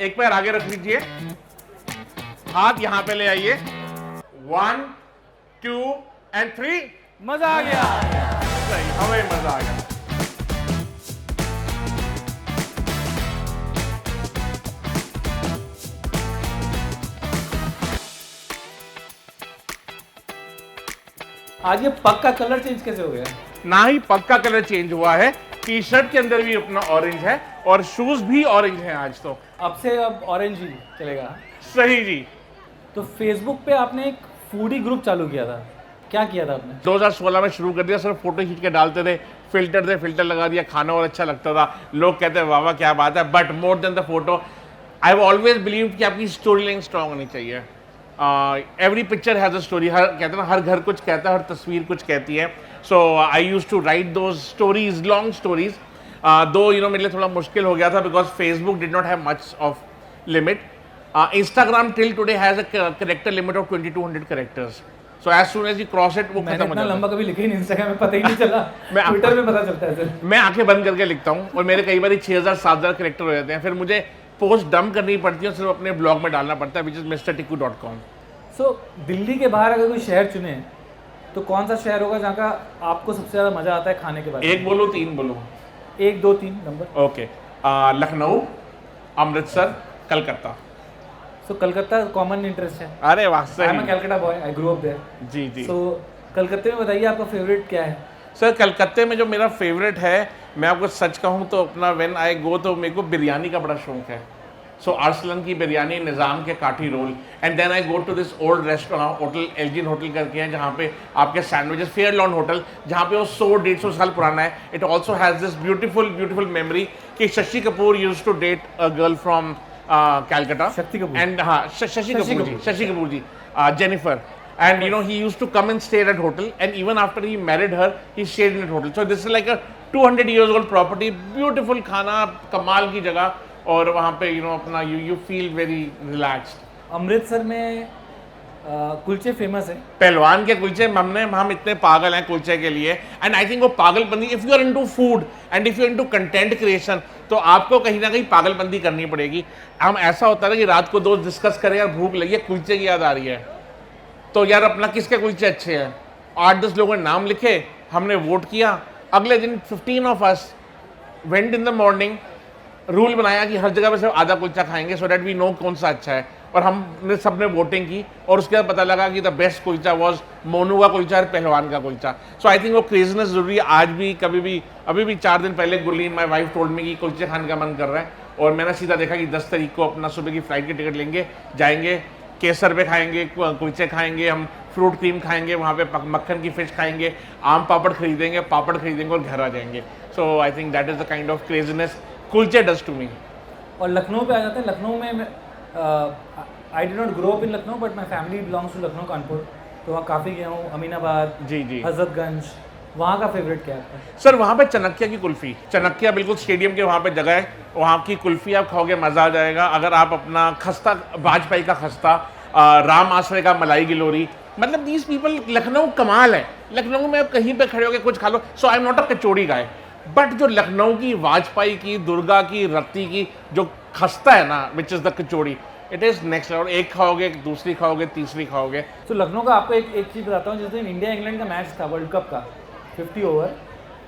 एक पैर आगे रख लीजिए, हाथ यहां पे ले आइए, 1 2 एंड 3। मजा आ गया। सही, हमें मजा आ गया। आज ये पग का कलर चेंज कैसे हो गया? ना ही पग का कलर चेंज हुआ है, टी शर्ट के अंदर भी अपना ऑरेंज है और शूज भी ऑरेंज हैं आज तो। अब से अब ऑरेंज ही चलेगा। सही जी। तो फेसबुक पे आपने एक फूडी ग्रुप चालू किया था, क्या किया था आपने? 2016 में शुरू कर दिया, सिर्फ फोटो खींच के डालते थे, फिल्टर लगा दिया, खाना और अच्छा लगता था, लोग कहते हैं वाह वाह क्या बात है। But more than the photo, I have always believe कि आपकी स्टोरी लाइन स्ट्रांग होनी चाहिए। Every picture has a story, हर कहते हैं ना, हर घर कुछ कहता है, हर तस्वीर कुछ कहती है। So I use to write those stories, long stories. दो मेरे लिए थोड़ा मुश्किल हो गया था because Facebook did not have much of limit. Instagram till today has a character limit of 2200 characters. So as soon as you cross it, वो मैंने खत्म हो इतना जाता लंबा कभी लिखा ही नहीं, इंस्टाग्राम में पता ही नहीं चला। मैं ट्विटर में पता चलता है सर। है। मैं आंखें बंद करके लिखता हूँ और मेरे कई बार 6000-7000 कैरेक्टर हो जाते हैं, फिर मुझे पोस्ट डंप करनी पड़ती है, सिर्फ अपने ब्लॉग में डालना पड़ता है, which is mrtikku.com। सो दिल्ली के बाहर अगर कोई शहर चुने तो कौन सा शहर होगा जहाँ का आपको सबसे ज़्यादा मज़ा आता है खाने के बाद? एक बोलो, तीन बोलो? 1 2 3 number. Okay, Lucknow, Amritsar, Calcutta. So Calcutta common interest है। अरे वाह, आई एम अ सही। Calcutta boy, I grow up there. जी जी। सो कलकत्ते में बताइए आपका फेवरेट क्या है? सर कलकत्ते में जो मेरा फेवरेट है, मैं आपको सच कहूँ तो अपना व्हेन आई गो, तो मेरे को बिरयानी का बड़ा शौक है। सो अरसलन की बिरयानी, निज़ाम के kathi roll, and then I go to this old restaurant, hotel Elgin hotel करके है, जहाँ पे आपके सैंडविचेस, फेयर लॉन होटल, जहाँ पे वो 100-150 साल पुराना है। It also has this beautiful memory कि Shashi Kapoor use to date a girl from Calcutta. Shakti Kapoor. And हाँ, Shashi Kapoor ji, Jennifer. And you know, he used to come and stay at hotel, and even after he married her, he stayed in that hotel. So this is like a 200 years old property, beautiful खाना, कमाल की जगह, और वहाँ पे अपना you feel very relaxed. Amritsar में कुलचे famous है। पहलवान के कुलचे, हम इतने पागल हैं कुलचे के लिए, एंड आई थिंक वो पागलबंदी, if you are into food and if you are into content creation, तो आपको कहीं ना कहीं पागलबंदी करनी पड़ेगी। हम ऐसा होता है कि रात को दोस्त डिस्कस करें, यार भूख लगी है, कुलचे की याद आ रही है, तो यार अपना किसके कुलचे अच्छे हैं, 8-10 लोगों ने नाम लिखे, हमने वोट किया, अगले दिन 15 of us went in the morning, rule बनाया कि हर जगह पे सिर्फ आधा कुलचा खाएंगे, सो दैट वी नो कौन सा अच्छा है, और हमने सबने वोटिंग की, और उसके बाद पता लगा कि the best kulcha was Monu का कुलचा और पहलवान का कुलचा। सो आई थिंक वो क्रेजनेस जरूरी है आज भी, कभी भी। अभी भी 4 दिन पहले Gurleen my wife told me कि कुलचे खाने का मन कर रहा है, और मैंने सीधा देखा कि 10 तारीख को अपना सुबह की फ्लाइट की टिकट लेंगे, जाएंगे, केसर पे खाएंगे, कुलचे खाएंगे, हम फ्रूट क्रीम खाएंगे, वहाँ पे मक्खन की फिश खाएंगे, आम पापड़ खरीदेंगे और घर आ जाएंगे। So I think that is the kind of craziness kulche does to me. और लखनऊ पे आ जाते हैं। लखनऊ में I did not grow up in Lucknow, but my family belongs to Lucknow Kanpur, तो वहाँ काफ़ी गया हूँ। अमीनाबाद, जी। हजरतगंज, वहाँ का फेवरेट क्या है? सर वहाँ पे चनक्या की कुल्फ़ी, चनक्या बिल्कुल स्टेडियम के वहाँ पे जगह है, वहाँ की कुल्फ़ी आप खाओगे मज़ा आ जाएगा। अगर आप अपना खस्ता, वाजपेयी का खस्ता, राम आश्रय का मलाई गिलोरी, मतलब दीज पीपल, लखनऊ कमाल है। लखनऊ में आप कहीं पे खड़े होकर कुछ खा लो। So I am not a kachori guy, but जो लखनऊ की, वाजपेयी की, दुर्गा की, रत्ती की जो खस्ता है ना, which is the kachori, it is next level. एक खाओगे, दूसरी खाओगे, तीसरी खाओगे। तो लखनऊ का आपको एक चीज़ बताता हूँ। जिस दिन इंडिया इंग्लैंड का मैच था, वर्ल्ड कप का 50 ओवर,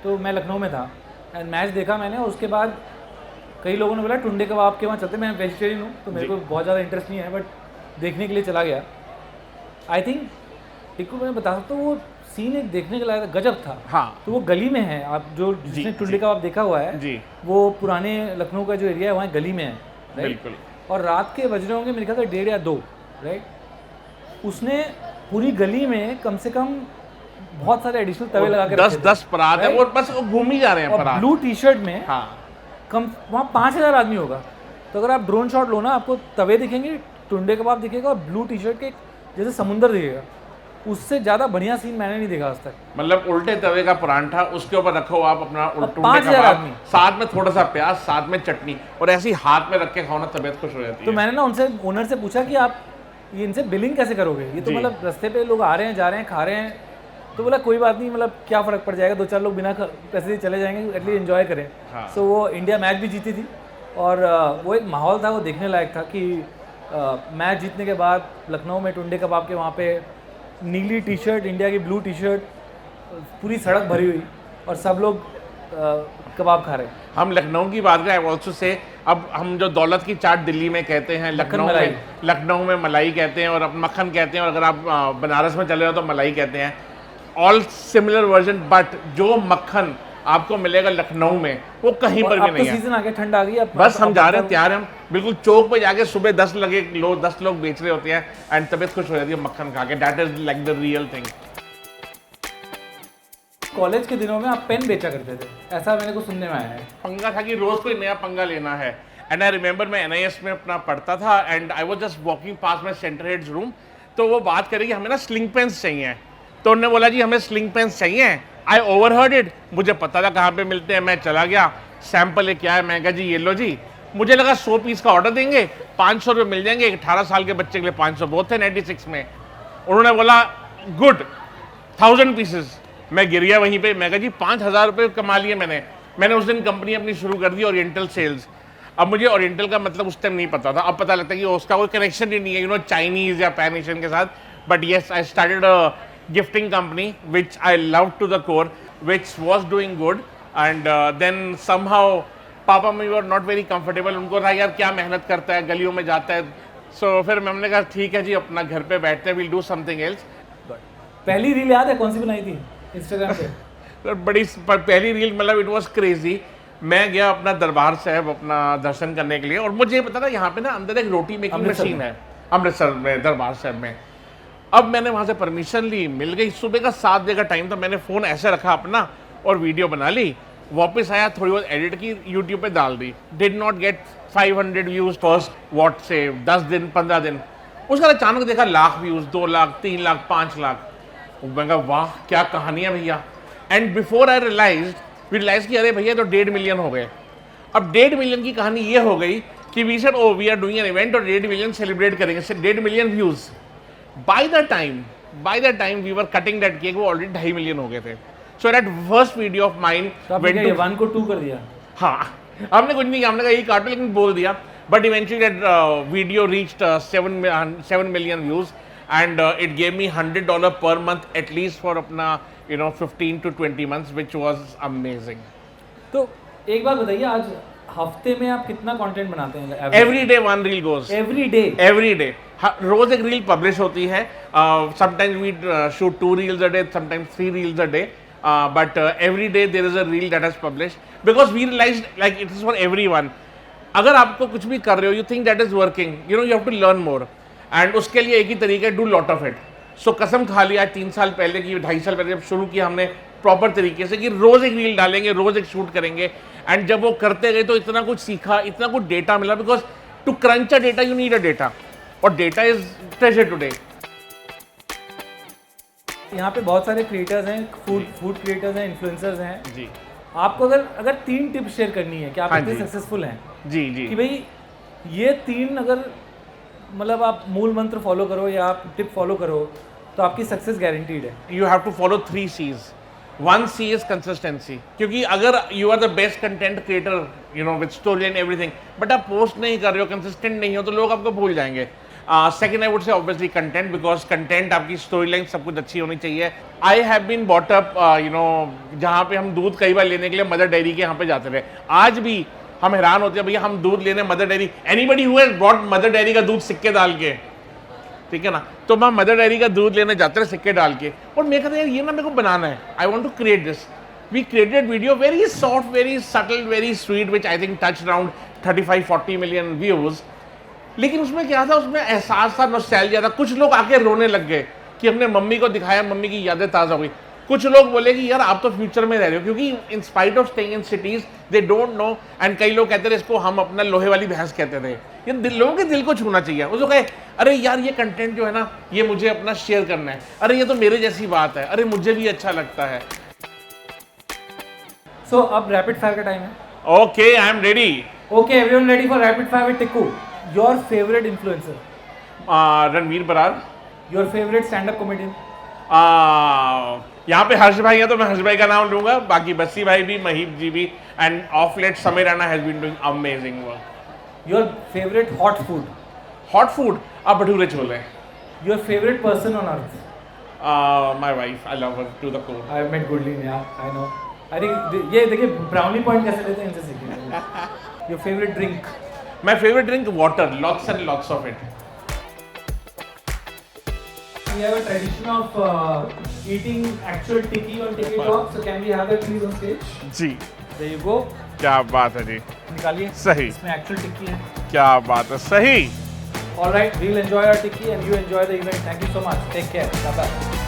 तो मैं लखनऊ में था एंड मैच देखा मैंने। उसके बाद कई लोगों ने बोला टुंडे कबाब के वहाँ चलते। मैं वेजिटेरियन हूँ तो मेरे को बहुत ज़्यादा इंटरेस्ट नहीं है, बट देखने के लिए चला गया। आई थिंक टिक्कू, मैं बता सकता हूँ वो सीन एक देखने के लायक गजब था। हाँ, तो वो गली में है, आप जो जिसने टुंडे कबाब देखा हुआ है जी, वो पुराने लखनऊ का जो एरिया है वहाँ गली में है, बिल्कुल। और रात के बज रहे होंगे मेरे ख्याल से 1:30 या 2, राइट। उसने पूरी गली में कम से कम बहुत सारे एडिशनल तवे लगा के 10 परात है, वो बस वो घूम ही जा रहे हैं और परात। ब्लू टी शर्ट में हाँ, कम वहाँ 5000 आदमी होगा। तो अगर आप ड्रोन शॉट लो ना, आपको तवे दिखेंगे, टुंडे कबाब दिखेगा और ब्लू टी शर्ट के जैसे समुंदर दिखेगा। उससे ज़्यादा बढ़िया सीन मैंने नहीं देखा आज तक। मतलब उल्टे तवे का परांठा, उसके ऊपर रखो आप अपना टुंडे 5000 कबाब, आदमी, साथ में थोड़ा सा प्याज, साथ में चटनी, और ऐसे ही हाथ में रख के खाओ ना, तबीयत खुश हो जाती तो है। मैंने ना उनसे, ओनर से पूछा कि आप ये इनसे बिलिंग कैसे करोगे? ये तो जी। मतलब रास्ते पे लोग आ रहे हैं, जा रहे हैं, खा रहे हैं। तो बोला कोई बात नहीं, मतलब क्या फ़र्क पड़ जाएगा, 2-4 लोग बिना पैसे से चले जाएंगे, एटलीस्ट एंजॉय करें। हाँ। सो वो इंडिया मैच भी जीती थी और वो एक माहौल था, वो देखने लायक था कि मैच जीतने के बाद लखनऊ में टुंडे कबाब के वहाँ पे नीली टी शर्ट, इंडिया की ब्लू टी शर्ट, पूरी सड़क भरी हुई और सब लोग कबाब खा रहे हैं। हम लखनऊ की बात करें, ऑल्सो से अब हम जो दौलत की चाट दिल्ली में कहते हैं, लखनऊ में मलाई कहते हैं और अब मक्खन कहते हैं, और अगर आप बनारस में चले जाओ तो मलाई कहते हैं। ऑल सिमिलर वर्जन, बट जो मक्खन आपको मिलेगा लखनऊ में वो कहीं पर भी नहीं है। सीजन आ गया, ठंड आ गई, अब बस हम जा रहे हैं, तैयार हैं हम बिल्कुल चौक पे जाके, सुबह 10 लोग बेच रहे होते हैं एंड तबीयत खुश हो जाती है मक्खन खा के। That is like the real thing. College के दिनों में आप पेन बेचा करते थे, ऐसा मेरे को सुनने में आया है। पंगा था कि रोज कोई नया पंगा लेना है। एंड आई रिमेंबर मैं NIS में अपना पढ़ता था and I was just walking pass my centre heads room, तो वो बात करेगी हमें ना स्लिंग पेन्स चाहिए, तो उन्होंने बोला जी हमें स्लिंग पेन्स चाहिए। आई ओवरहर्ड इट, मुझे पता था कहाँ पे मिलते हैं, मैं चला गया सैंपल लेके आया, मैं कहा जी ये लो जी। मुझे लगा 100 पीस का ऑर्डर देंगे, 500 रुपये मिल जाएंगे, 18 साल के बच्चे के लिए 500 बहुत थे 96 में। उन्होंने बोला गुड 1000 पीसेस। मैं गिर गया वहीं पे, मैं कहा जी 5000 रुपये कमा लिए मैंने उस दिन कंपनी अपनी शुरू कर दी, ओरिएंटल सेल्स। अब मुझे ओरिएंटल का मतलब उस टाइम नहीं पता था, अब पता लगता है कि उसका कोई कनेक्शन ही नहीं है चाइनीज या पैन एशियन के साथ। But yes, I started a gifting company which I love to the core, which was doing good and then somehow पापा में वर नॉट वेरी कंफर्टेबल। उनको था यार क्या मेहनत करता है, गलियों में जाता है। सो फिर हमने कहा ठीक है जी अपना घर पे बैठते हैं, विल डू समथिंग एल्स। पहली रील याद है कौन सी बनाई थी इंस्टाग्राम पे? बड़ी पहली रील, मतलब इट वाज क्रेजी। मैं गया अपना दरबार साहब अपना दर्शन करने के लिए, और मुझे पता था यहाँ पे ना अंदर एक रोटी मेकिंग मशीन है अमृतसर में, दरबार साहब में। अब मैंने वहाँ से परमिशन ली, मिल गई, सुबह का 7 बजे का टाइम था, मैंने फ़ोन ऐसे रखा अपना और वीडियो बना ली, वापस आया, थोड़ी बहुत एडिट की, यूट्यूब पे डाल दी। Did not get 500 views first what say 10 दिन 15 दिन, उसका अचानक देखा लाख व्यूज़, 2 लाख 3 लाख 5 लाख। मैं कहा वाह क्या कहानी है भैया। एंड बिफोर आई रियलाइज कि अरे भैया तो 1.5 मिलियन हो गए। अब 1.5 मिलियन की कहानी ये हो गई कि we said oh we are doing an event और 1.5 मिलियन सेलिब्रेट करेंगे, 1.5 million views. By the time we were cutting that cake, वो ऑलरेडी 2.5 मिलियन हो गए थे। So that first video of mine went to 1 को 2 कर दिया। हाँ, हमने कुछ नहीं किया, हमने कहा यही काटो, लेकिन बोल दिया। But eventually that video reached 7 million views and it gave me $100 per month at least for अपना 15 to 20 months, which was amazing. तो एक बात बताइए, आज हफ्ते में आप कितना कंटेंट बनाते हैं? Every day one reel goes. Every day. रोज एक रील पब्लिश होती है। Sometimes we shoot 2 reels a day, sometimes 3 reels a day. But every day there is a reel that is published because we realized like it is for everyone. अगर आपको कुछ भी कर रहे हो, you think that is working, you have to learn more. And उसके लिए एक ही तरीका है, डू लॉट ऑफ इट। सो कसम खा लिया 3 साल पहले की, 2.5 साल पहले जब शुरू किया हमने प्रॉपर तरीके से कि रोज़ एक रील डालेंगे, रोज़ एक शूट करेंगे। एंड जब वो करते गए तो इतना कुछ सीखा, इतना कुछ डेटा मिला, because to crunch a data you need a data, और डेटा इज ट्रेजर टुडे। यहाँ पे बहुत सारे क्रिएटर्स हैं, फूड क्रिएटर्स हैं, इन्फ्लुएंसर्स हैं जी। आपको अगर 3 टिप्स शेयर करनी है कि आप इतने सक्सेसफुल हैं जी जी कि भाई ये 3 अगर मतलब आप मूल मंत्र फॉलो करो या आप टिप फॉलो करो तो आपकी सक्सेस गारंटीड है। You have to follow 3 C's। 1 C is consistency, क्योंकि अगर you are the best content creator with story and everything, but आप पोस्ट नहीं कर रहे हो, कंसिस्टेंट नहीं हो, तो लोग आपको भूल जाएंगे। Second I would say obviously content, because content आपकी स्टोरी लाइन सब कुछ अच्छी होनी चाहिए। I have been bought up जहाँ पे हम दूध कई बार लेने के लिए मदर डेयरी के यहाँ पे जाते रहे, आज भी हम हैरान होते हैं भैया हम दूध लेने mother dairy, anybody who has brought mother dairy का दूध सिक्के डाल के, ठीक है ना, तो हम मदर डेयरी का दूध लेने जाते हैं सिक्के डाल के। और मैं कहता यार ये ना मेरे को बनाना है, I want to create this. We created video very soft, very subtle, very sweet, which I think touch around 35-40 million views. लेकिन उसमें क्या था, उसमें एहसास था, नॉस्टैल्जिया था। कुछ लोग आके रोने लग गए कि हमने मम्मी को दिखाया, मम्मी की यादें ताज़ा हो गई। कुछ लोग बोले कि यार आप तो फ्यूचर में रह रहे हो, क्योंकि in spite of staying in cities they don't know. And कई लोग कहते थे इसको हम अपना लोहे वाली भैंस कहते थे। ये लोगों के दिल को छूना चाहिए। उसको कहे अरे यार ये कंटेंट जो है ना ये मुझे अपना शेयर करना है, अरे ये तो मेरे जैसी बात है, अरे मुझे भी अच्छा लगता है। सो अब रैपिड फायर का टाइम है। Okay, I am ready. Okay, everyone ready for rapid fire with Tikku. Your favourite influencer? Ranveer Brar. Your favourite stand up comedian? यहाँ पे हर्ष भाई है तो मैं हर्ष भाई का नाम लूंगा, बाकी बस्सी भाई भी, महीप जी भी, and of late Sameer Rana has been doing amazing work. Your favourite hot food, hot food, अब bhature chole. Your favourite person on earth. My wife, I love her to the core. I met गुडलिन, या आई नो। आई थिंक ये देखिए brownie point कैसे लेते हैं इनसे सीखिए। Your favourite drink. My favourite drink water, lots and lots of it. We have a tradition of eating actual tikki on tikki talk, so can we have that please on stage? जी, There you go. क्या बात है जी, निकालिए। सही। इसमें actual tikki है। क्या बात है, सही। All right, we'll enjoy our tikki and you enjoy the event. Thank you so much. Take care. Bye bye.